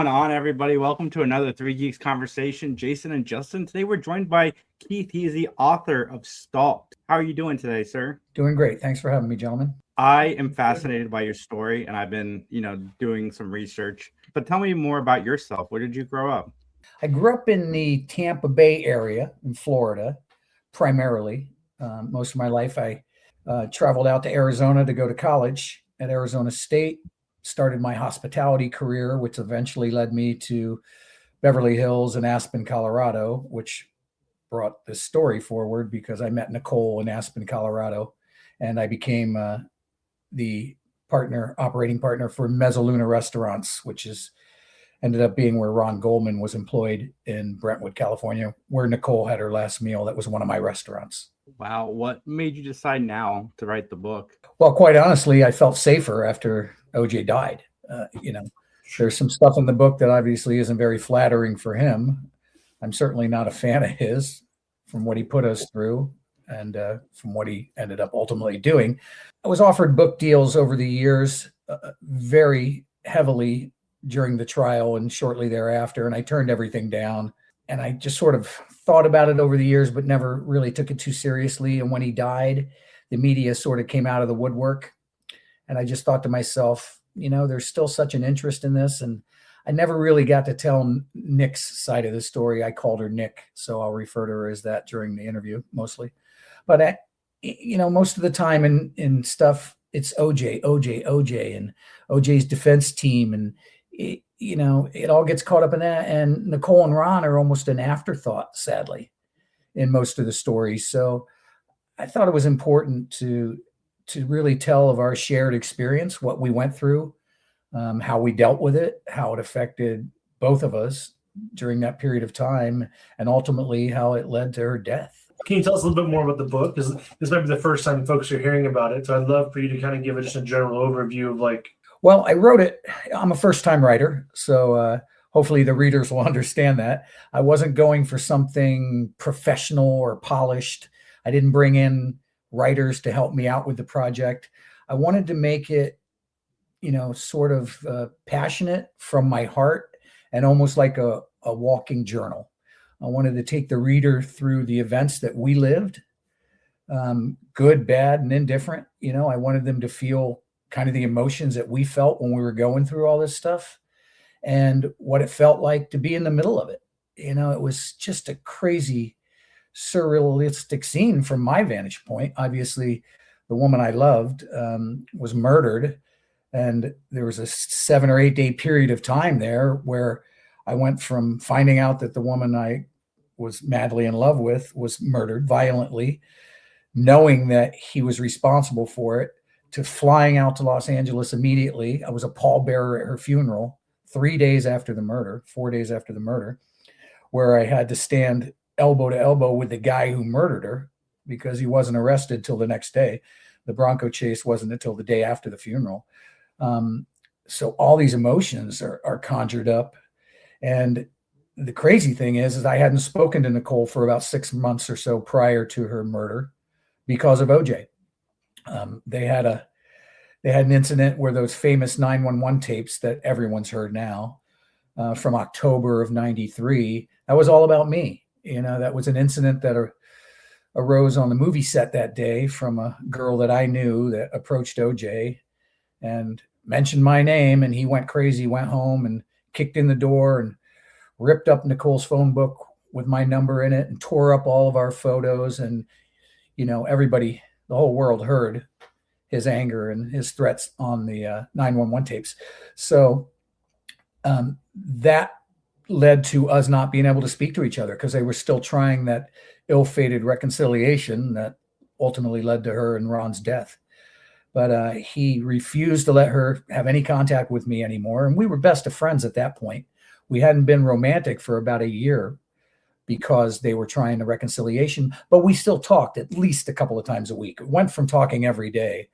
going on, everybody? Welcome to another Three Geeks Conversation. Jason and Justin. Today we're joined by Keith. He's the author of Stalked. How are you doing today, sir? Doing great. Thanks for having me, gentlemen. I am fascinated by your story, and I've been, doing some research. But tell me more about yourself. Where did you grow up? I grew up in the Tampa Bay area in Florida, primarily. Most of my life, I traveled out to Arizona to go to college at Arizona State. Started my hospitality career, which eventually led me to Beverly Hills and Aspen, Colorado, which brought this story forward because I met Nicole in Aspen, Colorado, and I became the operating partner for Mezzaluna Restaurants, which ended up being where Ron Goldman was employed in Brentwood, California, where Nicole had her last meal. That was one of my restaurants. Wow. What made you decide now to write the book? Well, quite honestly, I felt safer after OJ died. There's some stuff in the book that obviously isn't very flattering for him. I'm certainly not a fan of his from what he put us through and from what he ended up ultimately doing. I was offered book deals over the years, very heavily during the trial and shortly thereafter, and I turned everything down. And I just sort of thought about it over the years, but never really took it too seriously. And when he died, the media sort of came out of the woodwork. And I just thought to myself, there's still such an interest in this. And I never really got to tell Nick's side of the story. I called her Nick, so I'll refer to her as that during the interview mostly. But, most of the time in stuff, it's OJ, and OJ's defense team. And, it all gets caught up in that. And Nicole and Ron are almost an afterthought, sadly, in most of the stories. So I thought it was important to really tell of our shared experience, what we went through, how we dealt with it, how it affected both of us during that period of time, and ultimately how it led to her death. Can you tell us a little bit more about the book? Because this might be the first time folks are hearing about it. So I'd love for you to kind of give just a general overview of Well, I wrote it. I'm a first-time writer, so hopefully the readers will understand that. I wasn't going for something professional or polished. I didn't bring in writers to help me out with the project. I wanted to make it, sort of passionate from my heart and almost like a walking journal. I wanted to take the reader through the events that we lived, good, bad, and indifferent. I wanted them to feel kind of the emotions that we felt when we were going through all this stuff and what it felt like to be in the middle of it. It was just a crazy, surrealistic scene from my vantage point. Obviously, the woman I loved was murdered, and there was a 7 or 8 day period of time there where I went from finding out that the woman I was madly in love with was murdered violently, knowing that he was responsible for it, to flying out to Los Angeles immediately. I was a pallbearer at her funeral 3 days after the murder, 4 days after the murder, where I had to stand elbow to elbow with the guy who murdered her because he wasn't arrested till the next day. The Bronco chase wasn't until the day after the funeral. So all these emotions are conjured up. And the crazy thing is I hadn't spoken to Nicole for about 6 months or so prior to her murder because of OJ. They had an incident where those famous 911 tapes that everyone's heard now from October of '93, that was all about me. That was an incident that arose on the movie set that day from a girl that I knew that approached OJ and mentioned my name, and he went crazy, went home and kicked in the door and ripped up Nicole's phone book with my number in it and tore up all of our photos. And, everybody, the whole world heard his anger and his threats on the 911 tapes. So that led to us not being able to speak to each other because they were still trying that ill-fated reconciliation that ultimately led to her and Ron's death. But he refused to let her have any contact with me anymore. And we were best of friends at that point. We hadn't been romantic for about a year because they were trying the reconciliation, but we still talked at least a couple of times a week. It went from talking every day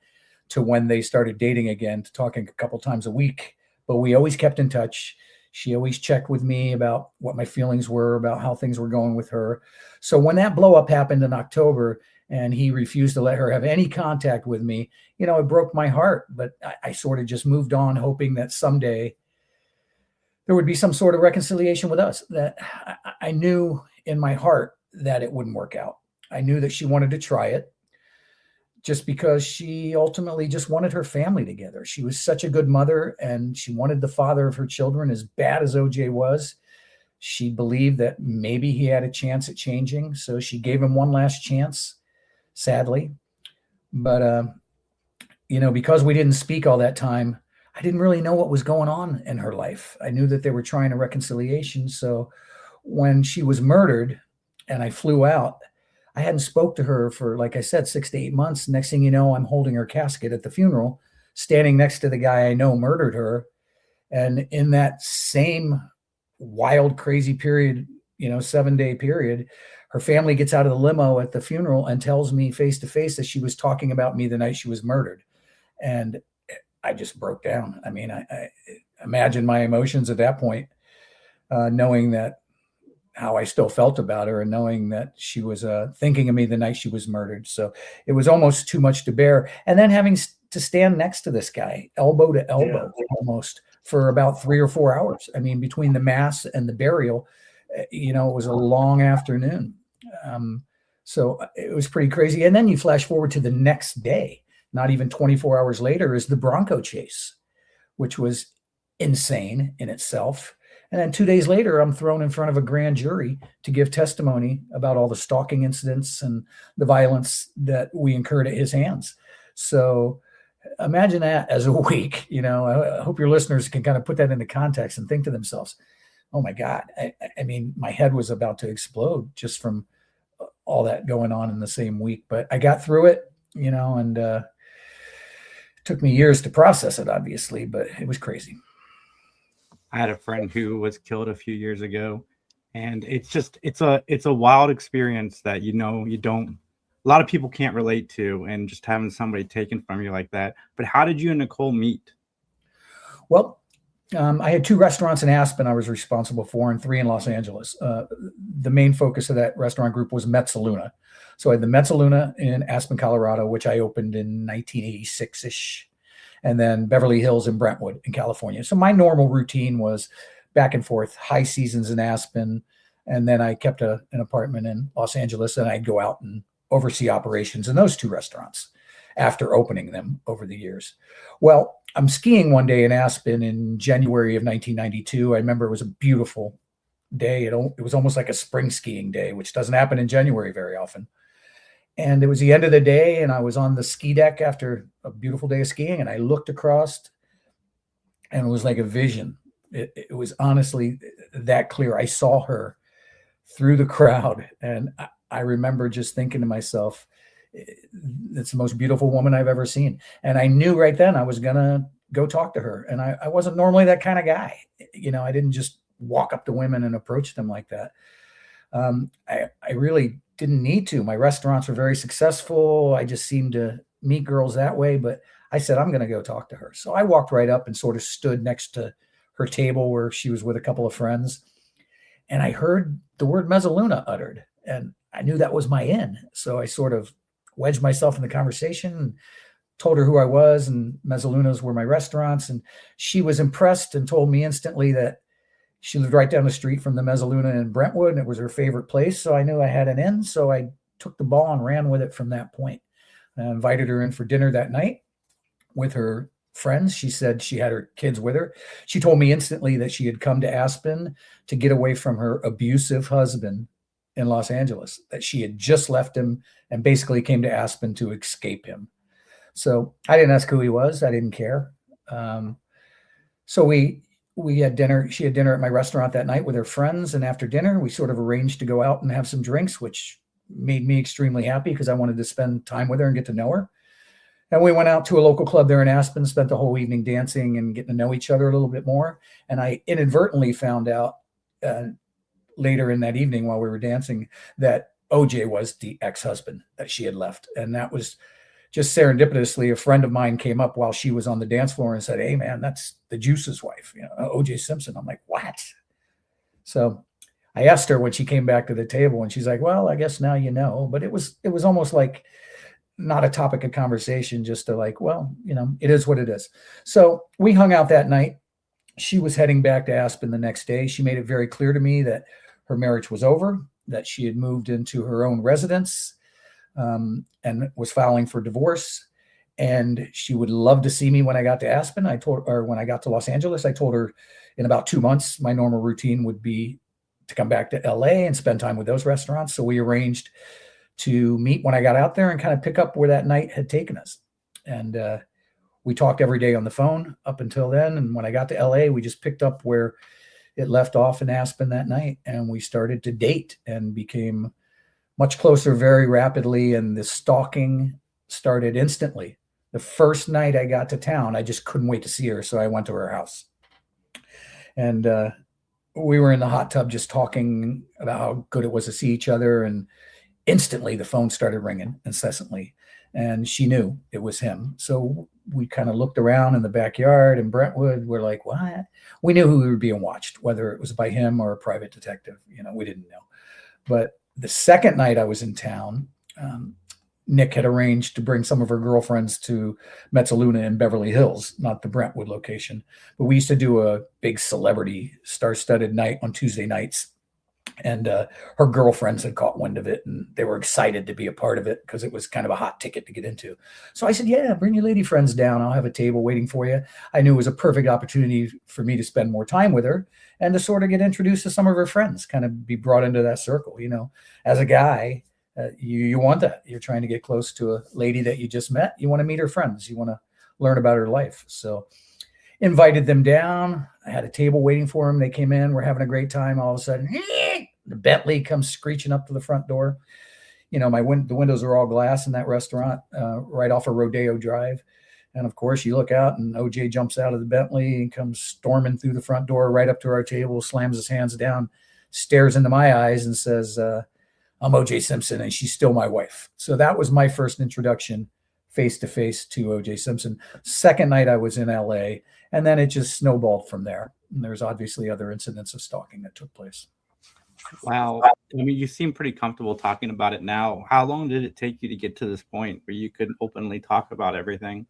to when they started dating again to talking a couple of times a week. But we always kept in touch. She always checked with me about what my feelings were, about how things were going with her. So when that blow up happened in October and he refused to let her have any contact with me, it broke my heart. But I sort of just moved on, hoping that someday there would be some sort of reconciliation with us. That I knew in my heart that it wouldn't work out. I knew that she wanted to try it just because she ultimately just wanted her family together. She was such a good mother, and she wanted the father of her children, as bad as OJ was. She believed that maybe he had a chance at changing. So she gave him one last chance, sadly. But, because we didn't speak all that time, I didn't really know what was going on in her life. I knew that they were trying a reconciliation. So when she was murdered and I flew out, I hadn't spoke to her for, like I said, 6 to 8 months. Next thing you know, I'm holding her casket at the funeral, standing next to the guy I know murdered her. And in that same wild, crazy period, 7-day period, her family gets out of the limo at the funeral and tells me face to face that she was talking about me the night she was murdered. And I just broke down. I mean, I imagine my emotions at that point, knowing that how I still felt about her and knowing that she was thinking of me the night she was murdered. So it was almost too much to bear. And then having to stand next to this guy, elbow to elbow, almost for about 3 or 4 hours. I mean, between the mass and the burial, it was a long afternoon. So it was pretty crazy. And then you flash forward to the next day, not even 24 hours later, is the Bronco chase, which was insane in itself. And then 2 days later, I'm thrown in front of a grand jury to give testimony about all the stalking incidents and the violence that we incurred at his hands. So imagine that as a week. I hope your listeners can kind of put that into context and think to themselves, oh my God, I mean, my head was about to explode just from all that going on in the same week. But I got through it, and it took me years to process it, obviously, but it was crazy. I had a friend who was killed a few years ago, and it's a wild experience that, a lot of people can't relate to, and just having somebody taken from you like that. But how did you and Nicole meet? Well, I had 2 restaurants in Aspen I was responsible for, and 3 in Los Angeles. The main focus of that restaurant group was Mezzaluna. So I had the Mezzaluna in Aspen, Colorado, which I opened in 1986-ish. And then Beverly Hills and Brentwood in California. So my normal routine was back and forth, high seasons in Aspen. And then I kept an apartment in Los Angeles, and I'd go out and oversee operations in those 2 restaurants after opening them over the years. Well, I'm skiing one day in Aspen in January of 1992. I remember it was a beautiful day. It was almost like a spring skiing day, which doesn't happen in January very often. And it was the end of the day, and I was on the ski deck after a beautiful day of skiing, and I looked across, and it was like a vision. It was honestly that clear. I saw her through the crowd, and I remember just thinking to myself, it's the most beautiful woman I've ever seen. And I knew right then I was going to go talk to her. And I wasn't normally that kind of guy. I didn't just walk up to women and approach them like that. I really didn't need to. My restaurants were very successful. I just seemed to meet girls that way. But I said, I'm going to go talk to her. So I walked right up and sort of stood next to her table where she was with a couple of friends. And I heard the word Mezzaluna uttered. And I knew that was my in. So I sort of wedged myself in the conversation and told her who I was, and Mezzalunas were my restaurants. And she was impressed and told me instantly that she lived right down the street from the Mezzaluna in Brentwood, and it was her favorite place. So I knew I had an in. So I took the ball and ran with it from that point. I invited her in for dinner that night with her friends. She said she had her kids with her. She told me instantly that she had come to Aspen to get away from her abusive husband in Los Angeles, that she had just left him and basically came to Aspen to escape him. So I didn't ask who he was. I didn't care. So we had dinner. She had dinner at my restaurant that night with her friends. And after dinner, we sort of arranged to go out and have some drinks, which made me extremely happy because I wanted to spend time with her and get to know her. And we went out to a local club there in Aspen, spent the whole evening dancing and getting to know each other a little bit more. And I inadvertently found out later in that evening while we were dancing that OJ was the ex-husband that she had left. And that was just serendipitously. A friend of mine came up while she was on the dance floor and said, "Hey man, that's the Juice's wife, OJ Simpson." I'm like, what? So I asked her when she came back to the table, and she's like, "Well, I guess now you know." But it was almost like not a topic of conversation, just to like, well, it is what it is. So we hung out that night. she was heading back to Aspen the next day. She made it very clear to me that her marriage was over, that she had moved into her own residence, and was filing for divorce. And she would love to see me when I got to Aspen. When I got to Los Angeles, I told her in about 2 months, my normal routine would be to come back to LA and spend time with those restaurants. So we arranged to meet when I got out there and kind of pick up where that night had taken us. And we talked every day on the phone up until then. And when I got to LA, we just picked up where it left off in Aspen that night. And we started to date and became much closer very rapidly. And the stalking started instantly. The first night I got to town, I just couldn't wait to see her. So I went to her house. And we were in the hot tub just talking about how good it was to see each other. And instantly the phone started ringing incessantly. And she knew it was him. So we kind of looked around in the backyard in Brentwood. We're like, what? We knew who we were being watched, whether it was by him or a private detective. We didn't know. But the second night I was in town, Nick had arranged to bring some of her girlfriends to Mezzaluna in Beverly Hills, not the Brentwood location. But we used to do a big celebrity star-studded night on Tuesday nights. And her girlfriends had caught wind of it, and they were excited to be a part of it because it was kind of a hot ticket to get into. So I said, yeah, bring your lady friends down. I'll have a table waiting for you. I knew it was a perfect opportunity for me to spend more time with her and to sort of get introduced to some of her friends, kind of be brought into that circle. As a guy, you want that. You're trying to get close to a lady that you just met. You want to meet her friends. You want to learn about her life. So invited them down. I had a table waiting for them. They came in. We're having a great time. All of a sudden, the Bentley comes screeching up to the front door. The windows are all glass in that restaurant, right off of Rodeo Drive. And of course, you look out and OJ jumps out of the Bentley and comes storming through the front door right up to our table, slams his hands down, stares into my eyes and says, I'm OJ Simpson and she's still my wife. So that was my first introduction face-to-face to OJ Simpson. Second night I was in LA, and then it just snowballed from there. And there's obviously other incidents of stalking that took place. Wow. You seem pretty comfortable talking about it now. How long did it take you to get to this point where you could openly talk about everything?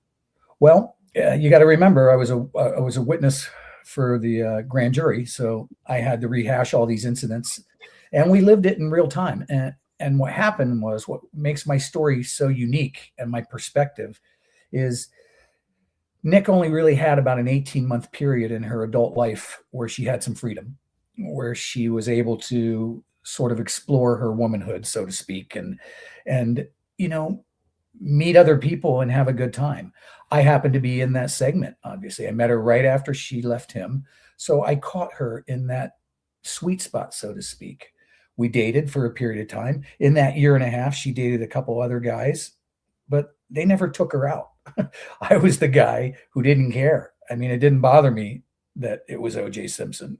Well, you got to remember, I was a witness for the grand jury, so I had to rehash all these incidents, and we lived it in real time. And what happened was, what makes my story so unique and my perspective is Nick only really had about an 18-month period in her adult life where she had some freedom, where she was able to sort of explore her womanhood, so to speak, and meet other people and have a good time. I happened to be in that segment, obviously. I met her right after she left him. So I caught her in that sweet spot, so to speak. We dated for a period of time. In that year and a half, she dated a couple other guys, but they never took her out. I was the guy who didn't care. It didn't bother me that it was OJ Simpson.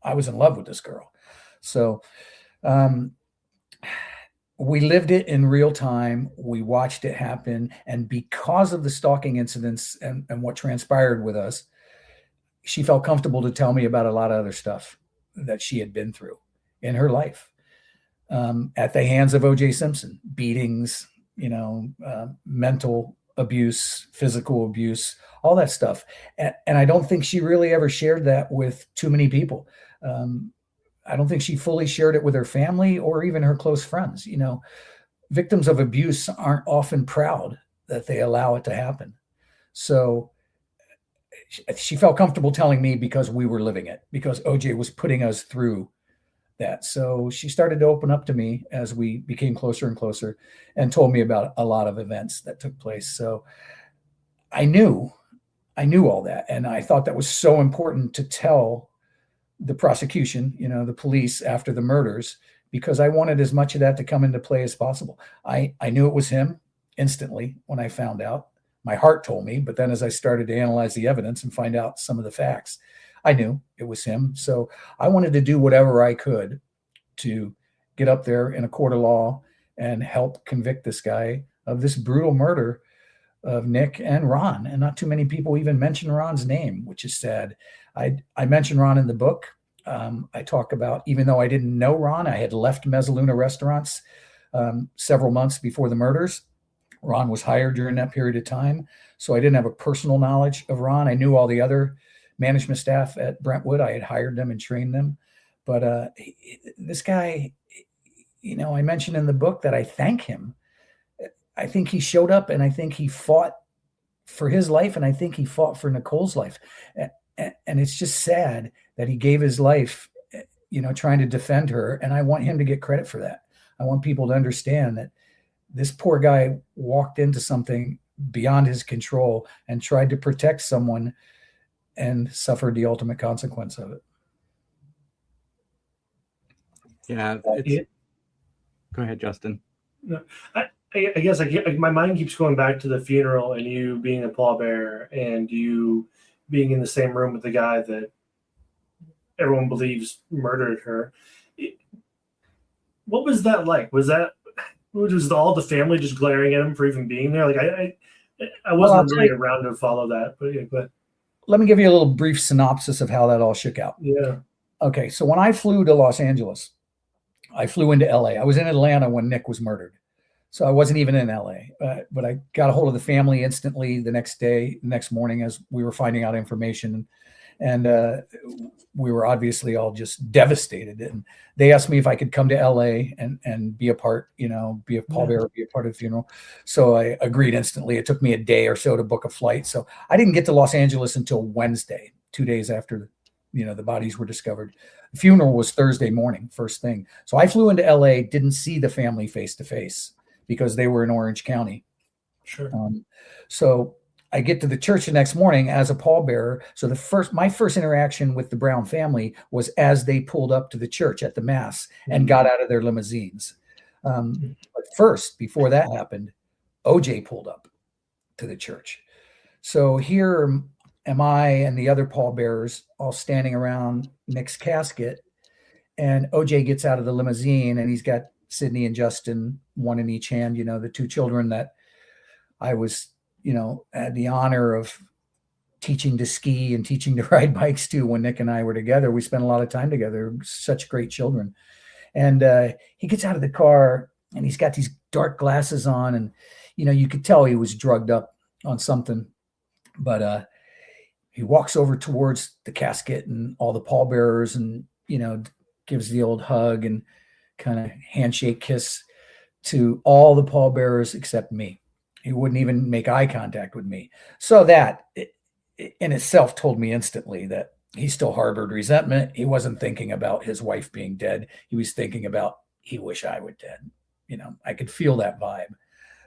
I was in love with this girl. So we lived it in real time. We watched it happen. And because of the stalking incidents and what transpired with us, she felt comfortable to tell me about a lot of other stuff that she had been through in her life, at the hands of OJ Simpson, beatings, mental abuse, physical abuse, all that stuff. And I don't think she really ever shared that with too many people. I don't think she fully shared it with her family or even her close friends. Victims of abuse aren't often proud that they allow it to happen. So she felt comfortable telling me because we were living it, because OJ was putting us through that. So she started to open up to me as we became closer and closer and told me about a lot of events that took place. So I knew all that. And I thought that was so important to tell the prosecution, the police after the murders, because I wanted as much of that to come into play as possible. I knew it was him instantly when I found out. My heart told me, but then as I started to analyze the evidence and find out some of the facts, I knew it was him. So I wanted to do whatever I could to get up there in a court of law and help convict this guy of this brutal murder of Nick and Ron. And not too many people even mention Ron's name, which is sad. I mentioned Ron in the book. I talk about, even though I didn't know Ron, I had left Mezzaluna restaurants several months before the murders. Ron was hired during that period of time. So I didn't have a personal knowledge of Ron. I knew all the other management staff at Brentwood. I had hired them and trained them. But this guy, I mentioned in the book that I thank him. I think he showed up, and I think he fought for his life, and I think he fought for Nicole's life. And it's just sad that he gave his life, trying to defend her. And I want him to get credit for that. I want people to understand that this poor guy walked into something beyond his control and tried to protect someone and suffered the ultimate consequence of it. Yeah. Go ahead, Justin. No, I guess my mind keeps going back to the funeral and you being a pallbearer and you being in the same room with the guy that everyone believes murdered her. What was that like? Was all the family just glaring at him for even being there? Like I wasn't really around to follow that, but yeah, but let me give you a little brief synopsis of how that all shook out. Yeah. Okay, so when I flew to Los Angeles, I flew into LA. I was in Atlanta when Nick was murdered. So I wasn't even in LA, but I got a hold of the family instantly the next morning as we were finding out information. And we were obviously all just devastated. And they asked me if I could come to LA and be a part, be a pallbearer, be a part of the funeral. So I agreed instantly. It took me a day or so to book a flight. So I didn't get to Los Angeles until Wednesday, 2 days after, the bodies were discovered. The funeral was Thursday morning, first thing. So I flew into LA, didn't see the family face to face because they were in Orange County. Sure. So I get to the church the next morning as a pallbearer. So my first interaction with the Brown family was as they pulled up to the church at the mass and got out of their limousines. But first, before that happened, OJ pulled up to the church. So here am I and the other pallbearers all standing around Nick's casket, and OJ gets out of the limousine and he's got Sydney and Justin, one in each hand, the two children that I was, had the honor of teaching to ski and teaching to ride bikes too. When Nick and I were together, we spent a lot of time together, such great children. And he gets out of the car and he's got these dark glasses on, and, you could tell he was drugged up on something, but he walks over towards the casket and all the pallbearers and, gives the old hug and kind of handshake kiss to all the pallbearers except me. He wouldn't even make eye contact with me. So that in itself told me instantly that he still harbored resentment. He wasn't thinking about his wife being dead. He was thinking about, he wish I were dead. I could feel that vibe.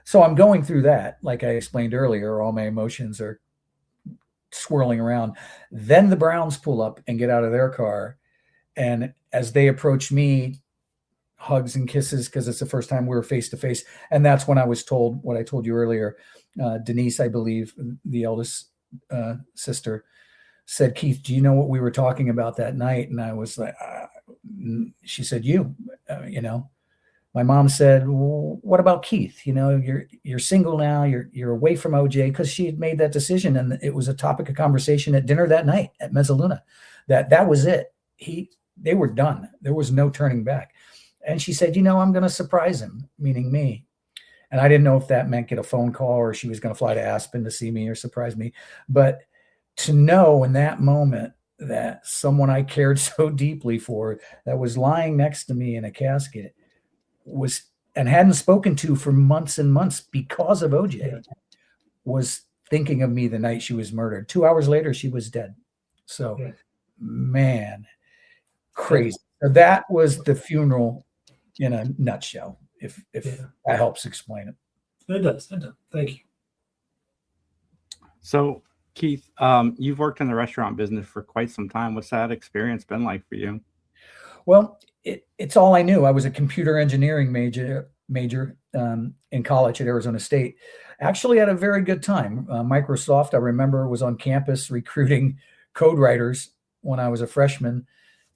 So I'm going through that. Like I explained earlier, all my emotions are swirling around. Then the Browns pull up and get out of their car. And as they approach me, hugs and kisses, because it's the first time we were face to face. And that's when I was told what I told you earlier. Denise, I believe, the eldest sister, said, "Keith, do you know what we were talking about that night?" And I was like, she said, my mom said, well, what about Keith? You're single now, you're away from OJ, because she had made that decision. And it was a topic of conversation at dinner that night at Mezzaluna, that was it. They were done. There was no turning back. And she said, I'm going to surprise him, meaning me. And I didn't know if that meant get a phone call or she was going to fly to Aspen to see me or surprise me. But to know in that moment that someone I cared so deeply for, that was lying next to me in a casket, and hadn't spoken to for months and months because of OJ, was thinking of me the night she was murdered. 2 hours later, she was dead. So, man, crazy. So that was the funeral in a nutshell, if that helps explain it. It does. Thank you. So, Keith, you've worked in the restaurant business for quite some time. What's that experience been like for you? Well, it's all I knew. I was a computer engineering major in college at Arizona State. Actually had a very good time. Microsoft, I remember, was on campus recruiting code writers when I was a freshman.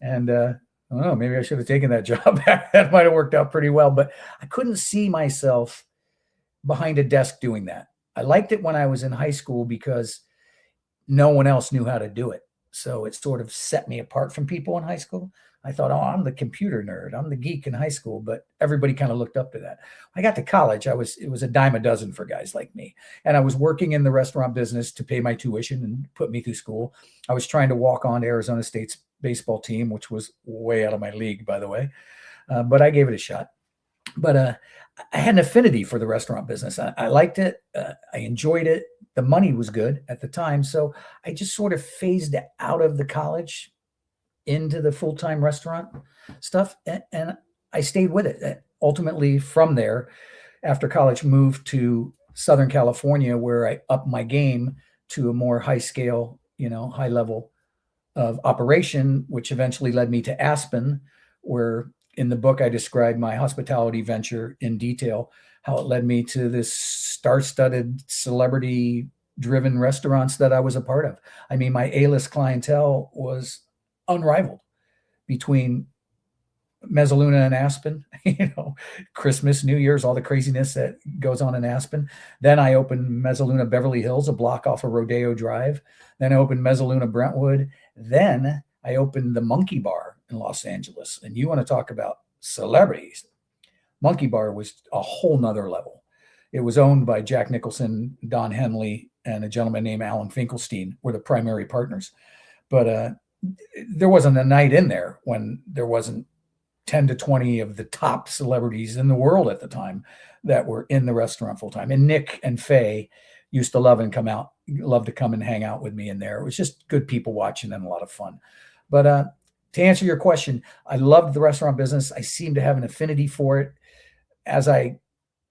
And I don't know, maybe I should have taken that job back. That might have worked out pretty well. But I couldn't see myself behind a desk doing that. I liked it when I was in high school because no one else knew how to do it. So it sort of set me apart from people in high school. I thought, oh, I'm the computer nerd. I'm the geek in high school, but everybody kind of looked up to that. I got to college. It was a dime a dozen for guys like me. And I was working in the restaurant business to pay my tuition and put me through school. I was trying to walk on to Arizona State's baseball team, which was way out of my league, by the way. But I gave it a shot. But I had an affinity for the restaurant business. I liked it. I enjoyed it. The money was good at the time. So I just sort of phased out of the college into the full-time restaurant stuff. And I stayed with it. Ultimately, from there, after college, moved to Southern California, where I upped my game to a more high scale, high level of operation, which eventually led me to Aspen, where in the book I described my hospitality venture in detail, how it led me to this star-studded, celebrity-driven restaurants that I was a part of. I mean, my A-list clientele was unrivaled between Mezzaluna and Aspen, Christmas, New Year's, all the craziness that goes on in Aspen. Then I opened Mezzaluna Beverly Hills, a block off of Rodeo Drive. Then I opened Mezzaluna Brentwood. Then I opened the Monkey Bar in Los Angeles. And you want to talk about celebrities. Monkey Bar was a whole nother level. It was owned by Jack Nicholson, Don Henley, and a gentleman named Alan Finkelstein were the primary partners. But there wasn't a night in there when there wasn't 10 to 20 of the top celebrities in the world at the time that were in the restaurant full time. And Nick and Faye used to love to come and hang out with me in there. It was just good people watching and a lot of fun. But to answer your question, I loved the restaurant business. I seemed to have an affinity for it. As I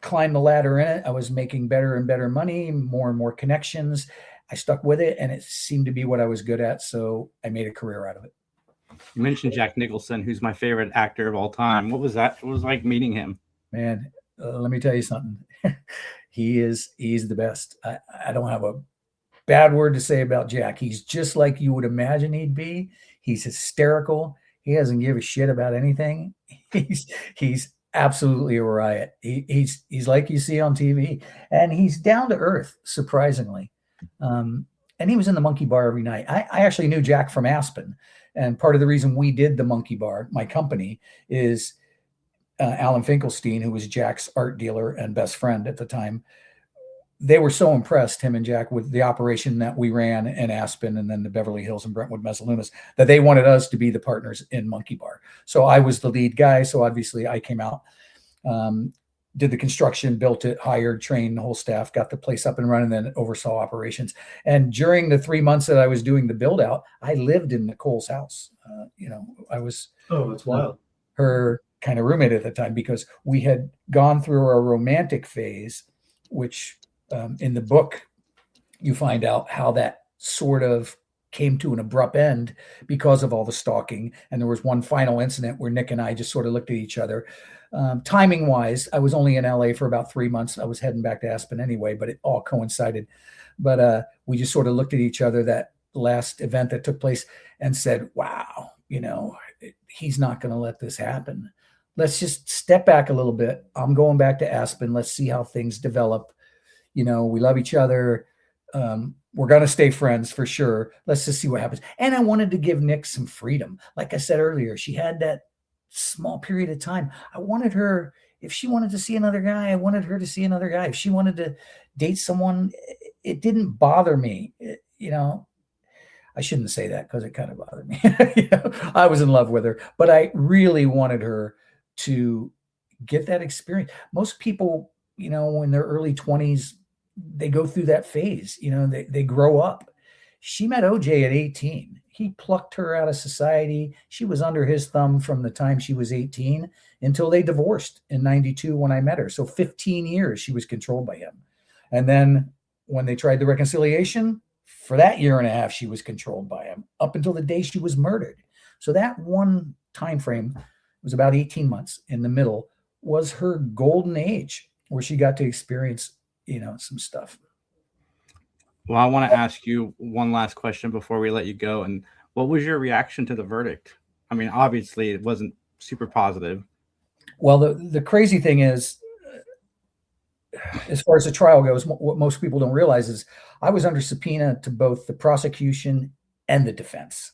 climbed the ladder in it, I was making better and better money, more and more connections. I stuck with it, and it seemed to be what I was good at, so I made a career out of it. You mentioned Jack Nicholson, who's my favorite actor of all time. What was that? What was it like meeting him? Man, let me tell you something. He's the best. I don't have a bad word to say about Jack. He's just like you would imagine he'd be. He's hysterical. He doesn't give a shit about anything. He's absolutely a riot. He's like you see on TV, and he's down to earth, surprisingly. And he was in the Monkey Bar every night. I actually knew Jack from Aspen. And part of the reason we did the Monkey Bar, my company, is Alan Finkelstein, who was Jack's art dealer and best friend at the time. They were so impressed, him and Jack, with the operation that we ran in Aspen and then the Beverly Hills and Brentwood Mezzalunas, that they wanted us to be the partners in Monkey Bar. So I was the lead guy. So obviously I came out, did the construction, built it, hired, trained the whole staff, got the place up and running, then oversaw operations. And during the 3 months that I was doing the build out, I lived in Nicole's house. I was that's wild. Her kind of roommate at the time, because we had gone through a romantic phase, which in the book, you find out how that sort of came to an abrupt end because of all the stalking. And there was one final incident where Nick and I just sort of looked at each other. Timing wise, I was only in LA for about 3 months. I was heading back to Aspen anyway, but it all coincided. But we just sort of looked at each other, that last event that took place, and said, wow, he's not going to let this happen. Let's just step back a little bit. I'm going back to Aspen. Let's see how things develop. We love each other. We're going to stay friends for sure. Let's just see what happens. And I wanted to give Nick some freedom. Like I said earlier, she had that small period of time. I wanted her, if she wanted to see another guy, I wanted her to see another guy. If she wanted to date someone, it didn't bother me. I shouldn't say that because it kind of bothered me. I was in love with her, but I really wanted her to get that experience. Most people, in their early 20s, they go through that phase, they grow up. She met OJ at 18. He plucked her out of society. She was under his thumb from the time she was 18 until they divorced in 92 when I met her. So 15 years she was controlled by him. And then when they tried the reconciliation, for that year and a half, she was controlled by him up until the day she was murdered. So that one time frame was about 18 months in the middle, was her golden age where she got to experience, some stuff. Well, I want to ask you one last question before we let you go. And what was your reaction to the verdict? I mean, obviously it wasn't super positive. Well, the crazy thing is, as far as the trial goes, what most people don't realize is I was under subpoena to both the prosecution and the defense.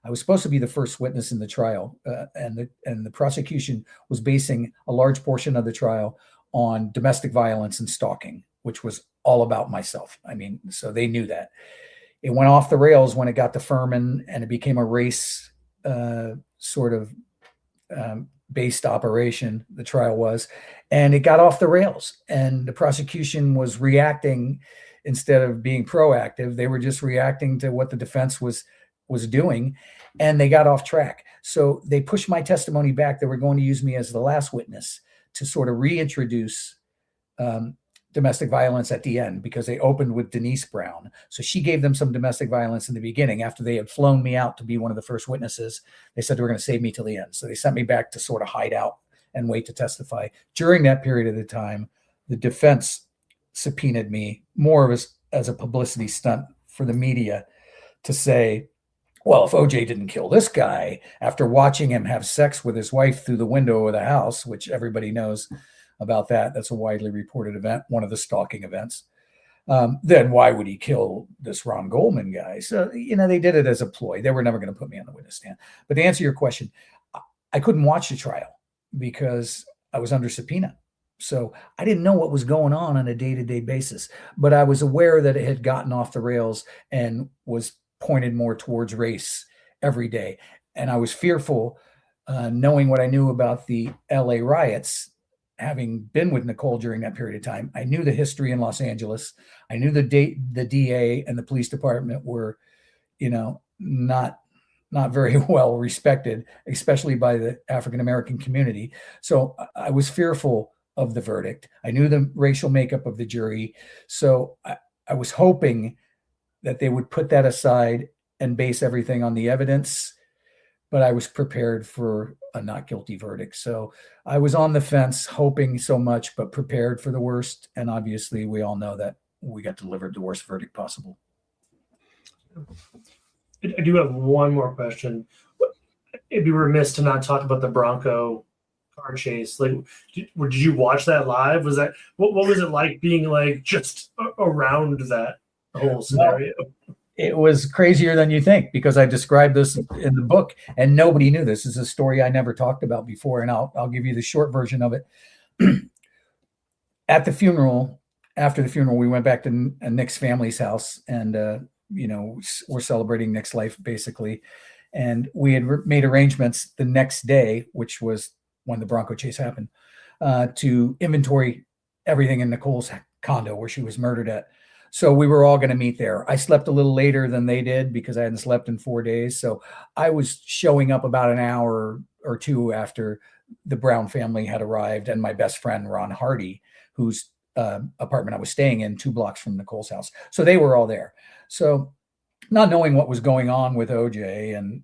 I was supposed to be the first witness in the trial, and the prosecution was basing a large portion of the trial on domestic violence and stalking, which was all about myself. I mean, so they knew that. It went off the rails when it got to Furman, and it became a race sort of based operation. The trial was, and it got off the rails, and the prosecution was reacting instead of being proactive. They were just reacting to what the defense was doing, and they got off track. So they pushed my testimony back. They were going to use me as the last witness to sort of reintroduce domestic violence at the end, because they opened with Denise Brown. So she gave them some domestic violence in the beginning. After they had flown me out to be one of the first witnesses, they said they were going to save me till the end. So they sent me back to sort of hide out and wait to testify. During that period of the time, the defense subpoenaed me more of as a publicity stunt for the media to say, well, if OJ didn't kill this guy after watching him have sex with his wife through the window of the house, which everybody knows about that. That's a widely reported event, one of the stalking events. Then why would he kill this Ron Goldman guy? So, they did it as a ploy. They were never going to put me on the witness stand. But to answer your question, I couldn't watch the trial because I was under subpoena. So I didn't know what was going on a day-to-day basis, but I was aware that it had gotten off the rails and was pointed more towards race every day. And I was fearful, knowing what I knew about the LA riots, having been with Nicole during that period of time. I knew the history in Los Angeles. I knew the DA and the police department were, not very well respected, especially by the African-American community. So I was fearful of the verdict. I knew the racial makeup of the jury. So I was hoping that they would put that aside and base everything on the evidence, but I was prepared for a not guilty verdict. So I was on the fence, hoping so much, but prepared for the worst. And obviously we all know that we got delivered the worst verdict possible. I do have one more question. It'd be remiss to not talk about the Bronco car chase. Like, did you watch that live? Was that what was it like being like just around that whole scenario? It was crazier than you think, because I described this in the book and nobody knew this. This is a story I never talked about before, and I'll give you the short version of it. At the funeral, after the funeral, we went back to Nick's family's house, and we're celebrating Nick's life basically. And we had made arrangements the next day, which was when the Bronco chase happened, to inventory everything in Nicole's condo where she was murdered at. So we were all going to meet there. I slept a little later than they did because I hadn't slept in 4 days. So I was showing up about an hour or two after the Brown family had arrived, and my best friend, Ron Hardy, whose apartment I was staying in 2 blocks from Nicole's house. So they were all there. So not knowing what was going on with OJ and,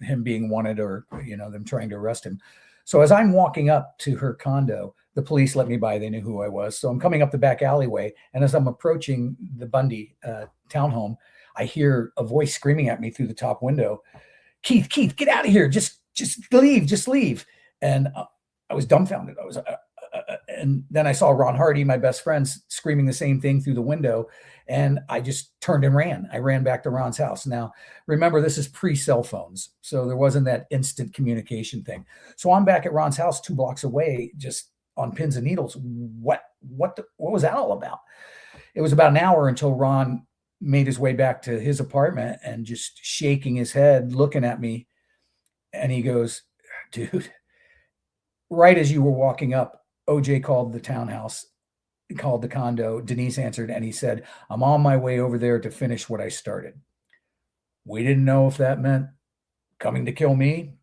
him being wanted, or, them trying to arrest him. So as I'm walking up to her condo, the police let me by. They knew who I was. So I'm coming up the back alleyway. And as I'm approaching the Bundy townhome, I hear a voice screaming at me through the top window, Keith, get out of here. Just leave. And I was dumbfounded. And then I saw Ron Hardy, my best friend, screaming the same thing through the window. And I just turned and ran. I ran back to Ron's house. Now, remember, this is pre-cell phones, so there wasn't that instant communication thing. So I'm back at Ron's house 2 blocks away, just on pins and needles. What was that all about? It was about an hour until Ron made his way back to his apartment and just shaking his head, looking at me. And he goes, dude, right as you were walking up, OJ called the townhouse, called the condo. Denise answered, and he said, I'm on my way over there to finish what I started. We didn't know if that meant coming to kill me,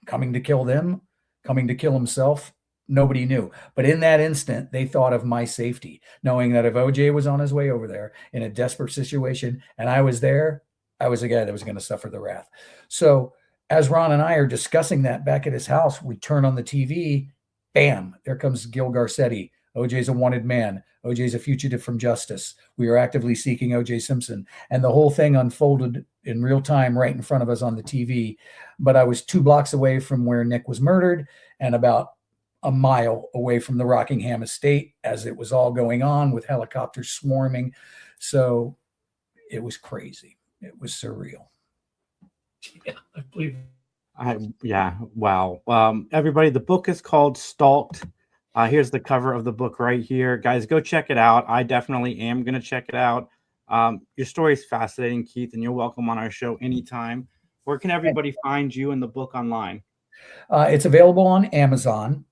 coming to kill them, coming to kill himself. Nobody knew. But in that instant, they thought of my safety, knowing that if OJ was on his way over there in a desperate situation and I was there, I was the guy that was going to suffer the wrath. So as Ron and I are discussing that back at his house, we turn on the TV. Bam, there comes Gil Garcetti. OJ's a wanted man. OJ's a fugitive from justice. We are actively seeking OJ Simpson. And the whole thing unfolded in real time right in front of us on the TV. But I was 2 blocks away from where Nick was murdered and about a mile away from the Rockingham estate as it was all going on with helicopters swarming. So it was crazy. It was surreal. Yeah, I believe. Wow. Everybody, the book is called Stalked. Here's the cover of the book right here. Guys, go check it out. I definitely am going to check it out. Your story is fascinating, Keith, and you're welcome on our show anytime. Where can everybody find you and the book online? It's available on Amazon.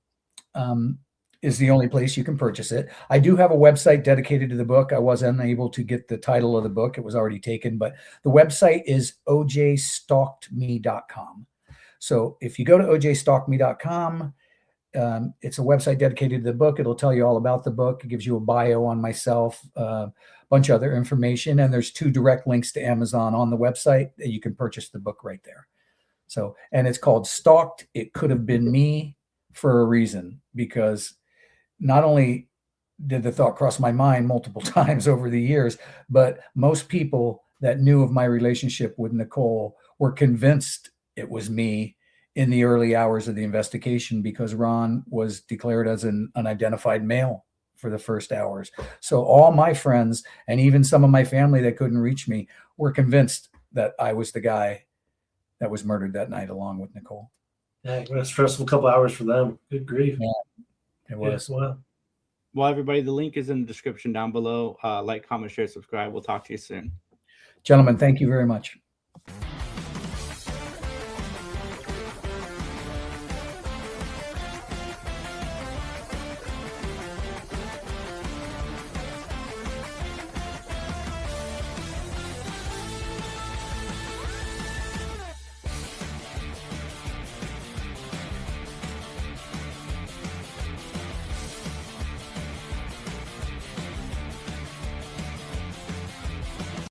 Is the only place you can purchase it. I do have a website dedicated to the book. I was unable to get the title of the book. It was already taken, but the website is ojstalkedme.com. So if you go to ojstalkedme.com, it's a website dedicated to the book. It'll tell you all about the book. It gives you a bio on myself, a bunch of other information. And there's 2 direct links to Amazon on the website that you can purchase the book right there. So, and it's called Stalked. It Could Have Been Me, for a reason, because not only did the thought cross my mind multiple times over the years, but most people that knew of my relationship with Nicole were convinced it was me in the early hours of the investigation, because Ron was declared as an unidentified male for the first hours. So all my friends and even some of my family that couldn't reach me were convinced that I was the guy that was murdered that night along with Nicole. Yeah, what a stressful couple hours for them. Good grief. Yeah, it was. Yeah, wow. Well, everybody, the link is in the description down below. Like, comment, share, subscribe. We'll talk to you soon. Gentlemen, thank you very much.